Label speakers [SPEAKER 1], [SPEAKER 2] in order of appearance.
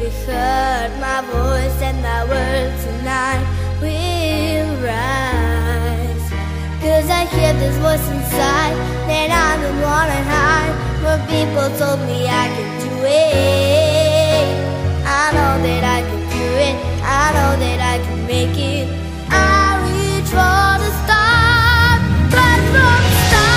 [SPEAKER 1] you heard my voice and my words tonight will rise. 'Cause I hear this voice inside that I'm the one I hide. But people told me I can do it. I know that I can do it. I know that I can make it. I reach for the stars, but from the start